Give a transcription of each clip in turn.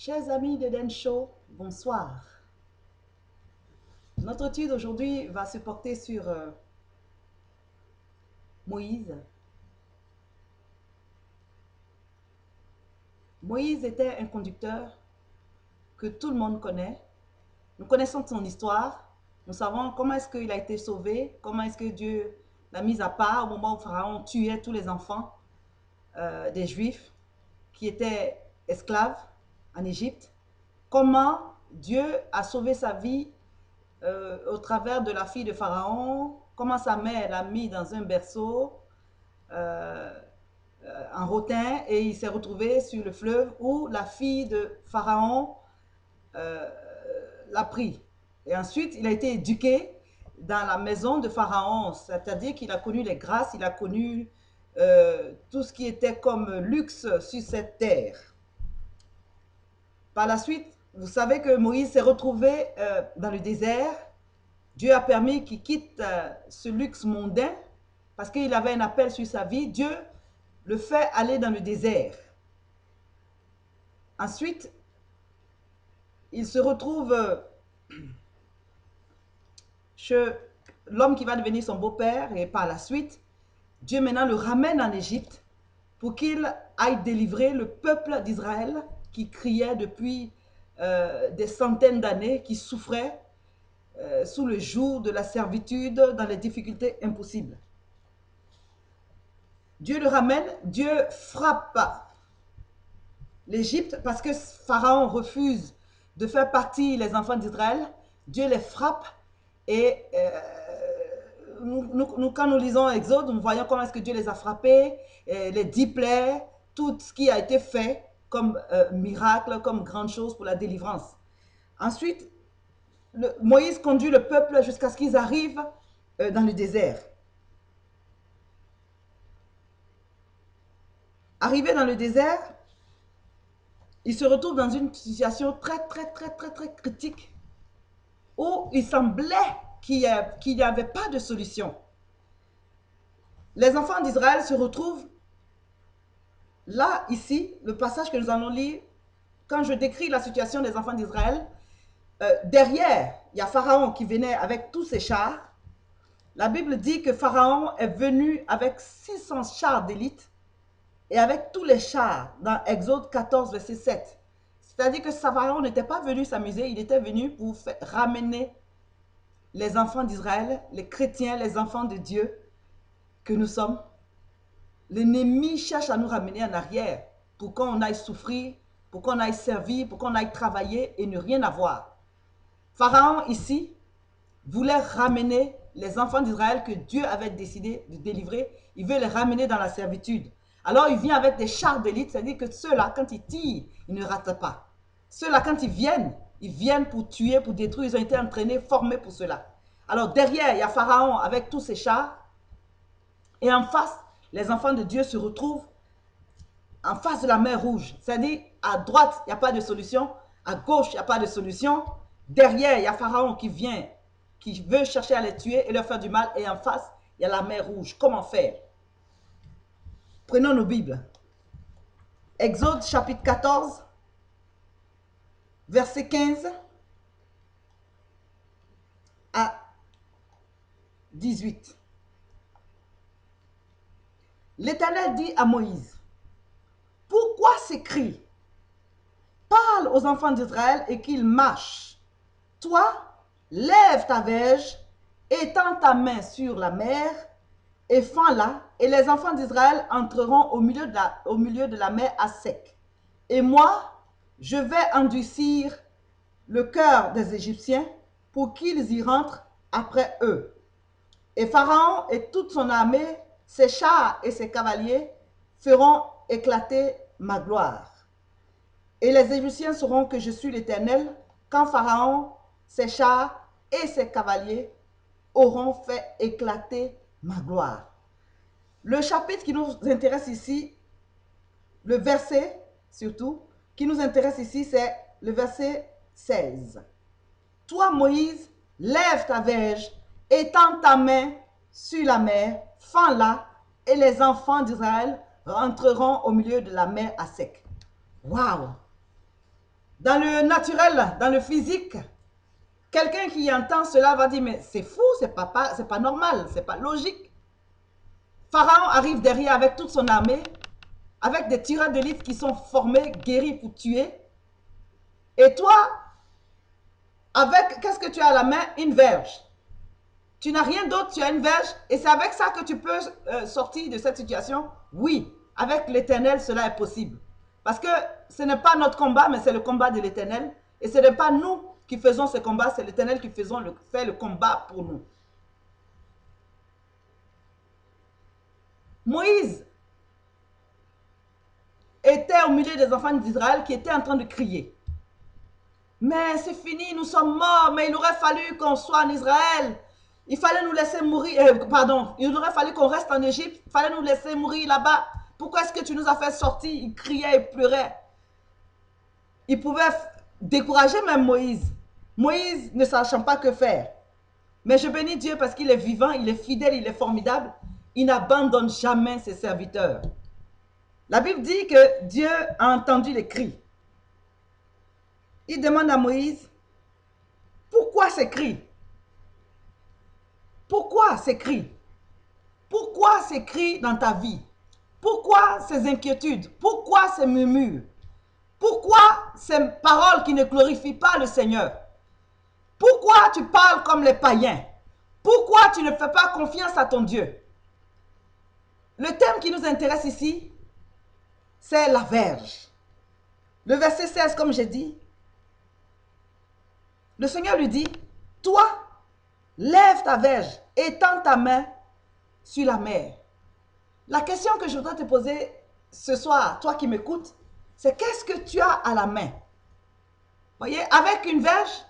Chers amis d'Eden Show, bonsoir. Notre étude aujourd'hui va se porter sur Moïse. Moïse était un conducteur que tout le monde connaît. Nous connaissons son histoire. Nous savons comment est-ce qu'il a été sauvé, comment est-ce que Dieu l'a mis à part au moment où Pharaon tuait tous les enfants des Juifs qui étaient esclaves en Égypte. Comment Dieu a sauvé sa vie au travers de la fille de Pharaon, comment sa mère l'a mis dans un berceau euh, en rotin et il s'est retrouvé sur le fleuve où la fille de Pharaon euh, l'a pris. Et ensuite, il a été éduqué dans la maison de Pharaon, c'est-à-dire qu'il a connu les grâces, il a connu tout ce qui était comme luxe sur cette terre. Par la suite, vous savez que Moïse s'est retrouvé dans le désert. Dieu a permis qu'il quitte ce luxe mondain parce qu'il avait un appel sur sa vie. Dieu le fait aller dans le désert. Ensuite, il se retrouve chez l'homme qui va devenir son beau-père et par la suite, Dieu maintenant le ramène en Égypte pour qu'il aille délivrer le peuple d'Israël qui criait depuis des centaines d'années, qui souffrait sous le joug de la servitude, dans les difficultés impossibles. Dieu le ramène, Dieu frappe l'Égypte parce que Pharaon refuse de faire partie les enfants d'Israël. Dieu les frappe et quand nous lisons Exode, nous voyons comment est-ce que Dieu les a frappés, les 10 plaies, tout ce qui a été fait comme miracle, comme grande chose pour la délivrance. Ensuite, Moïse conduit le peuple jusqu'à ce qu'ils arrivent dans le désert. Arrivé dans le désert, il se retrouve dans une situation très critique où il semblait qu'il n'y avait pas de solution. Les enfants d'Israël se retrouvent là, ici, le passage que nous allons lire, quand je décris la situation des enfants d'Israël, derrière, il y a Pharaon qui venait avec tous ses chars. La Bible dit que Pharaon est venu avec 600 chars d'élite et avec tous les chars dans Exode 14, verset 7. C'est-à-dire que Pharaon n'était pas venu s'amuser, il était venu pour ramener les enfants d'Israël, les chrétiens, les enfants de Dieu que nous sommes. L'ennemi cherche à nous ramener en arrière pour qu'on aille souffrir, pour qu'on aille servir, pour qu'on aille travailler et ne rien avoir. Pharaon ici voulait ramener les enfants d'Israël que Dieu avait décidé de délivrer. Il veut les ramener dans la servitude. Alors il vient avec des chars d'élite, c'est-à-dire que ceux-là, quand ils tirent, ils ne ratent pas. Ceux-là, quand ils viennent pour tuer, pour détruire. Ils ont été entraînés, formés pour cela. Alors derrière, il y a Pharaon avec tous ses chars. Et en face, les enfants de Dieu se retrouvent en face de la mer Rouge. C'est-à-dire, à droite, il n'y a pas de solution. À gauche, il n'y a pas de solution. Derrière, il y a Pharaon qui vient, qui veut chercher à les tuer et leur faire du mal. Et en face, il y a la mer Rouge. Comment faire? Prenons nos Bibles. Exode chapitre 14, verset 15 à 18. L'Éternel dit à Moïse, pourquoi ces cris? Parle aux enfants d'Israël et qu'ils marchent. Toi, lève ta verge, étends ta main sur la mer et fends-la, et les enfants d'Israël entreront au milieu de la mer à sec. Et moi, je vais endurcir le cœur des Égyptiens pour qu'ils y rentrent après eux. Et Pharaon et toute son armée, ses chars et ses cavaliers feront éclater ma gloire. Et les Égyptiens sauront que je suis l'Éternel quand Pharaon, ses chars et ses cavaliers auront fait éclater ma gloire. Le chapitre qui nous intéresse ici, le verset surtout, qui nous intéresse ici, c'est le verset 16. Toi, Moïse, lève ta verge, étends ta main sur la mer, fends-la, et les enfants d'Israël rentreront au milieu de la mer à sec. Waouh! Dans le naturel, dans le physique, quelqu'un qui entend cela va dire, mais c'est fou, c'est pas normal, c'est pas logique. Pharaon arrive derrière avec toute son armée, avec des tireurs d'élite qui sont formés, guéris pour tuer. Et toi, avec, qu'est-ce que tu as à la main? Une verge. Tu n'as rien d'autre, tu as une verge. Et c'est avec ça que tu peux sortir de cette situation? Oui, avec l'Éternel, cela est possible. Parce que ce n'est pas notre combat, mais c'est le combat de l'Éternel. Et ce n'est pas nous qui faisons ce combat, c'est l'Éternel qui fait le combat pour nous. Moïse était au milieu des enfants d'Israël qui étaient en train de crier. Mais c'est fini, nous sommes morts, mais il aurait fallu qu'on soit en Israël. Il fallait nous laisser mourir, il aurait fallu qu'on reste en Égypte, il fallait nous laisser mourir là-bas. Pourquoi est-ce que tu nous as fait sortir? Il criait, il pleurait. Il pouvait décourager même Moïse. Moïse ne sachant pas que faire. Mais je bénis Dieu parce qu'il est vivant, il est fidèle, il est formidable. Il n'abandonne jamais ses serviteurs. La Bible dit que Dieu a entendu les cris. Il demande à Moïse, pourquoi ces cris? Pourquoi ces cris? Pourquoi ces cris dans ta vie? Pourquoi ces inquiétudes? Pourquoi ces murmures? Pourquoi ces paroles qui ne glorifient pas le Seigneur? Pourquoi tu parles comme les païens? Pourquoi tu ne fais pas confiance à ton Dieu? Le thème qui nous intéresse ici, c'est la verge. Le verset 16, comme j'ai dit, le Seigneur lui dit, toi, lève ta verge, étends ta main sur la mer. La question que je voudrais te poser ce soir, toi qui m'écoutes, c'est qu'est-ce que tu as à la main? Voyez, avec une verge,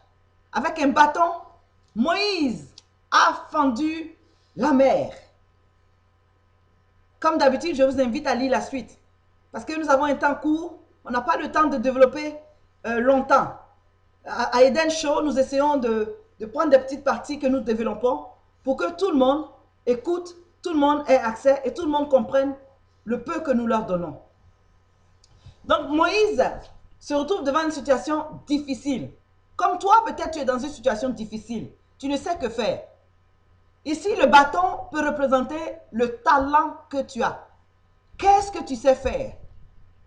avec un bâton, Moïse a fendu la mer. Comme d'habitude, je vous invite à lire la suite. Parce que nous avons un temps court, on n'a pas le temps de développer longtemps. À Eden Show, nous essayons de prendre des petites parties que nous développons pour que tout le monde écoute, tout le monde ait accès et tout le monde comprenne le peu que nous leur donnons. Donc Moïse se retrouve devant une situation difficile. Comme toi, peut-être tu es dans une situation difficile. Tu ne sais que faire. Ici, le bâton peut représenter le talent que tu as. Qu'est-ce que tu sais faire?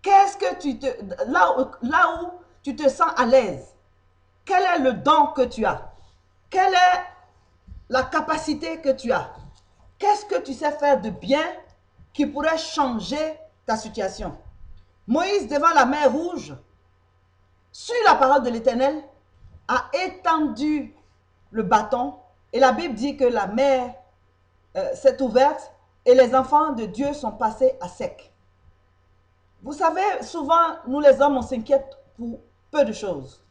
Qu'est-ce que tu te... Là où tu te sens à l'aise. Quel est le don que tu as? Quelle est la capacité que tu as? Qu'est-ce que tu sais faire de bien qui pourrait changer ta situation? Moïse, devant la mer Rouge, sur la parole de l'Éternel, a étendu le bâton et la Bible dit que la mer s'est ouverte et les enfants de Dieu sont passés à sec. Vous savez, souvent, nous les hommes, on s'inquiète pour peu de choses.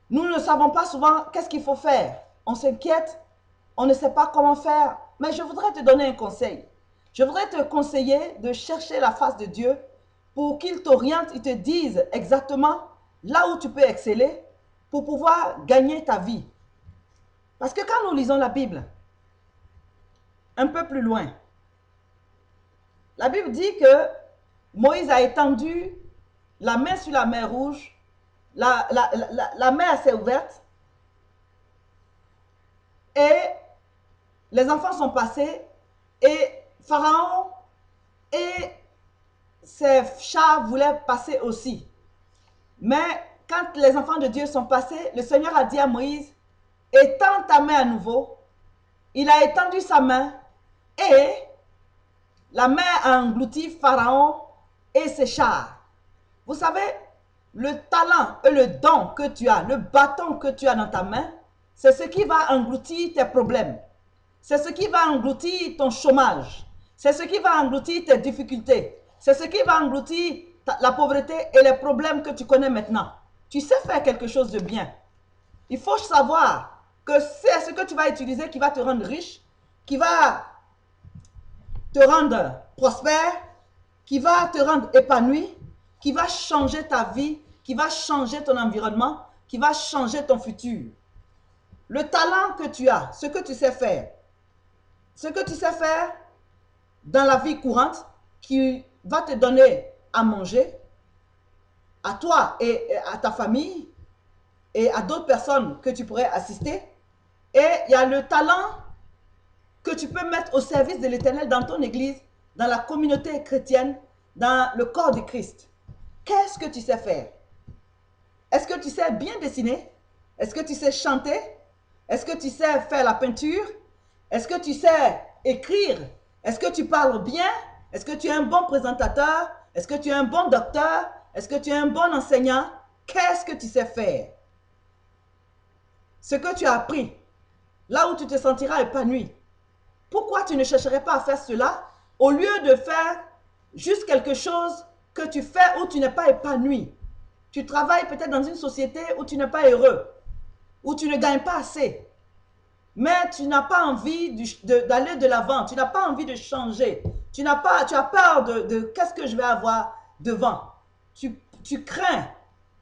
Nous ne savons pas souvent qu'est-ce qu'il faut faire. On s'inquiète, on ne sait pas comment faire. Mais je voudrais te donner un conseil. Je voudrais te conseiller de chercher la face de Dieu pour qu'il t'oriente, il te dise exactement là où tu peux exceller pour pouvoir gagner ta vie. Parce que quand nous lisons la Bible, un peu plus loin, la Bible dit que Moïse a étendu la main sur la mer Rouge, la mer s'est ouverte et les enfants sont passés et Pharaon et ses chars voulaient passer aussi. Mais quand les enfants de Dieu sont passés, le Seigneur a dit à Moïse, étends ta main à nouveau. Il a étendu sa main et la mer a englouti Pharaon et ses chars. Vous savez, le talent et le don que tu as, le bâton que tu as dans ta main, c'est ce qui va engloutir tes problèmes. C'est ce qui va engloutir ton chômage. C'est ce qui va engloutir tes difficultés. C'est ce qui va engloutir la pauvreté et les problèmes que tu connais maintenant. Tu sais faire quelque chose de bien. Il faut savoir que c'est ce que tu vas utiliser qui va te rendre riche, qui va te rendre prospère, qui va te rendre épanoui, qui va changer ta vie, qui va changer ton environnement, qui va changer ton futur. Le talent que tu as, ce que tu sais faire dans la vie courante, qui va te donner à manger, à toi et à ta famille et à d'autres personnes que tu pourrais assister. Et il y a le talent que tu peux mettre au service de l'Éternel dans ton église, dans la communauté chrétienne, dans le corps du Christ. Qu'est-ce que tu sais faire? Est-ce que tu sais bien dessiner? Est-ce que tu sais chanter? Est-ce que tu sais faire la peinture? Est-ce que tu sais écrire? Est-ce que tu parles bien? Est-ce que tu es un bon présentateur? Est-ce que tu es un bon docteur? Est-ce que tu es un bon enseignant? Qu'est-ce que tu sais faire? Ce que tu as appris, là où tu te sentiras épanoui. Pourquoi tu ne chercherais pas à faire cela au lieu de faire juste quelque chose que tu fais où tu n'es pas épanoui? Tu travailles peut-être dans une société où tu n'es pas heureux, où tu ne gagnes pas assez, mais tu n'as pas envie d'aller de l'avant, tu n'as pas envie de changer, tu as peur de qu'est-ce que je vais avoir devant. Tu crains,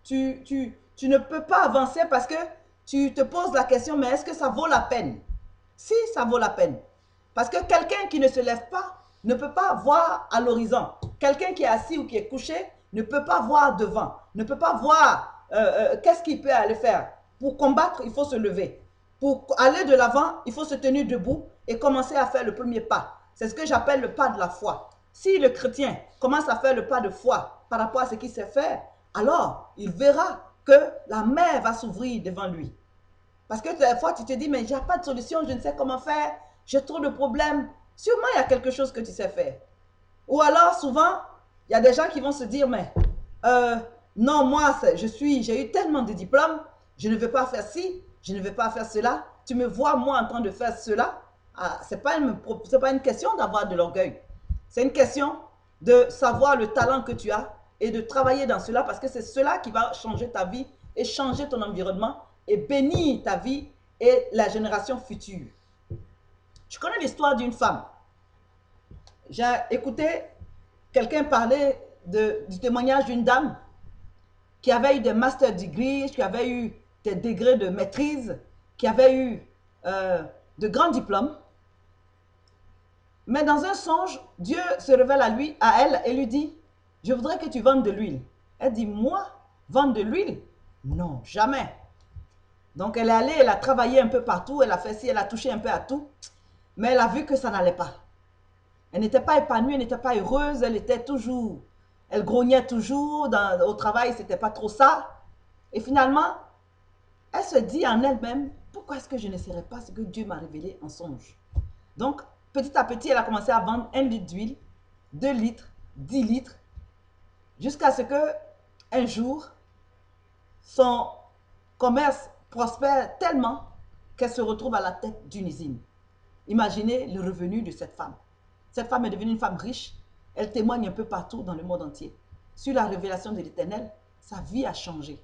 tu ne peux pas avancer parce que tu te poses la question, mais est-ce que ça vaut la peine? Si, ça vaut la peine. Parce que quelqu'un qui ne se lève pas ne peut pas voir à l'horizon. Quelqu'un qui est assis ou qui est couché ne peut pas voir devant, ne peut pas voir qu'est-ce qu'il peut aller faire. Pour combattre, il faut se lever. Pour aller de l'avant, il faut se tenir debout et commencer à faire le premier pas. C'est ce que j'appelle le pas de la foi. Si le chrétien commence à faire le pas de foi par rapport à ce qu'il sait faire, alors il verra que la mer va s'ouvrir devant lui. Parce que des fois, tu te dis, mais il n'y a pas de solution, je ne sais comment faire, j'ai trop de problèmes. Sûrement, il y a quelque chose que tu sais faire. Ou alors, souvent, il y a des gens qui vont se dire, mais non, moi, j'ai eu tellement de diplômes, je ne veux pas faire ci, je ne veux pas faire cela. Tu me vois, moi, en train de faire cela. Ah, ce n'est pas une question d'avoir de l'orgueil. C'est une question de savoir le talent que tu as et de travailler dans cela parce que c'est cela qui va changer ta vie et changer ton environnement et bénir ta vie et la génération future. Je connais l'histoire d'une femme. J'ai écouté quelqu'un parler du témoignage d'une dame qui avait eu des master degrees, qui avait eu des degrés de maîtrise, qui avait eu de grands diplômes. Mais dans un songe, Dieu se révèle à elle et lui dit, je voudrais que tu vendes de l'huile. Elle dit, moi, vendre de l'huile? Non, jamais. Donc elle est allée, elle a travaillé un peu partout, elle a fait ci, elle a touché un peu à tout, mais elle a vu que ça n'allait pas. Elle n'était pas épanouie, elle n'était pas heureuse, elle grognait toujours, au travail, c'était pas trop ça. Et finalement, elle se dit en elle-même, pourquoi est-ce que je ne serais pas ce que Dieu m'a révélé en songe? Donc, petit à petit, elle a commencé à vendre 1 litre d'huile, 2 litres, 10 litres, jusqu'à ce que un jour, son commerce prospère tellement qu'elle se retrouve à la tête d'une usine. Imaginez le revenu de cette femme. Cette femme est devenue une femme riche. Elle témoigne un peu partout dans le monde entier. Sur la révélation de l'Éternel, sa vie a changé.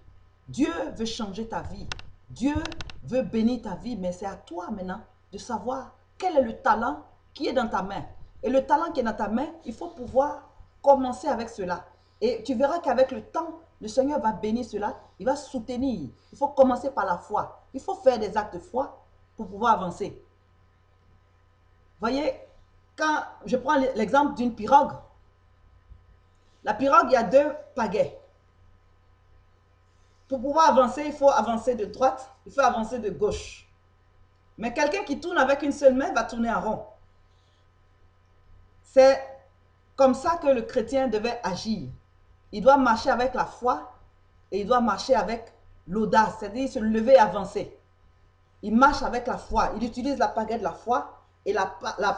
Dieu veut changer ta vie. Dieu veut bénir ta vie, mais c'est à toi maintenant de savoir quel est le talent qui est dans ta main. Et le talent qui est dans ta main, il faut pouvoir commencer avec cela. Et tu verras qu'avec le temps, le Seigneur va bénir cela, il va soutenir. Il faut commencer par la foi. Il faut faire des actes de foi pour pouvoir avancer. Voyez, quand je prends l'exemple d'une pirogue, la pirogue, il y a 2 pagaies. Pour pouvoir avancer, il faut avancer de droite, il faut avancer de gauche. Mais quelqu'un qui tourne avec une seule main va tourner en rond. C'est comme ça que le chrétien devait agir. Il doit marcher avec la foi et il doit marcher avec l'audace, c'est-à-dire se lever et avancer. Il marche avec la foi, il utilise la pagaie de la foi et la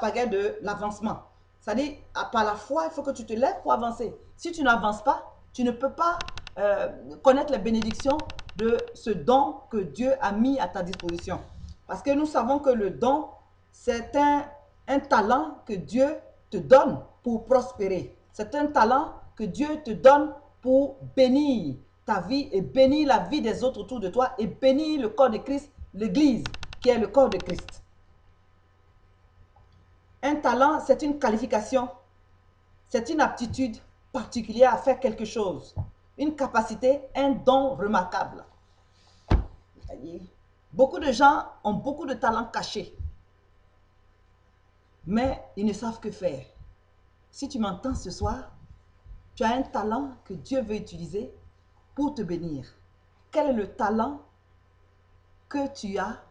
pagaie de l'avancement. C'est-à-dire, par la foi, il faut que tu te lèves pour avancer. Si tu n'avances pas, tu ne peux pas connaître les bénédictions de ce don que Dieu a mis à ta disposition. Parce que nous savons que le don, c'est un talent que Dieu te donne pour prospérer. C'est un talent que Dieu te donne pour bénir ta vie et bénir la vie des autres autour de toi et bénir le corps de Christ, l'Église, qui est le corps de Christ. Un talent, c'est une qualification, c'est une aptitude particulière à faire quelque chose, une capacité, un don remarquable. Beaucoup de gens ont beaucoup de talents cachés, mais ils ne savent que faire. Si tu m'entends ce soir, tu as un talent que Dieu veut utiliser pour te bénir? Quel est le talent que tu as,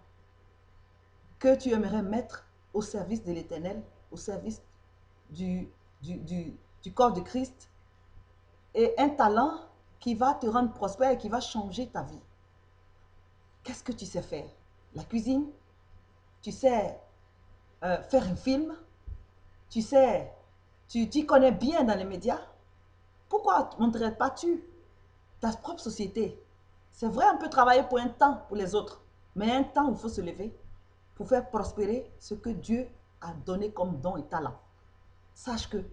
que tu aimerais mettre au service de l'Éternel, au service du, du corps de Christ, et un talent qui va te rendre prospère et qui va changer ta vie? Qu'est-ce que tu sais faire? La cuisine? Tu sais faire un film? Tu sais, tu t'y connais bien dans les médias? Pourquoi ne montrerais pas tu ta propre société? C'est vrai, on peut travailler pour un temps pour les autres, mais un temps où il faut se lever pour faire prospérer ce que Dieu a donné comme don et talent. Sache que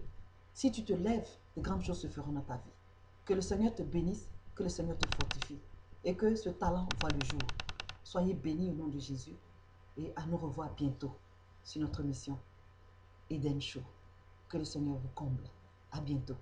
si tu te lèves, de grandes choses se feront dans ta vie. Que le Seigneur te bénisse, que le Seigneur te fortifie et que ce talent voit le jour. Soyez bénis au nom de Jésus et à nous revoir bientôt sur notre mission Eden Show. Que le Seigneur vous comble. À bientôt.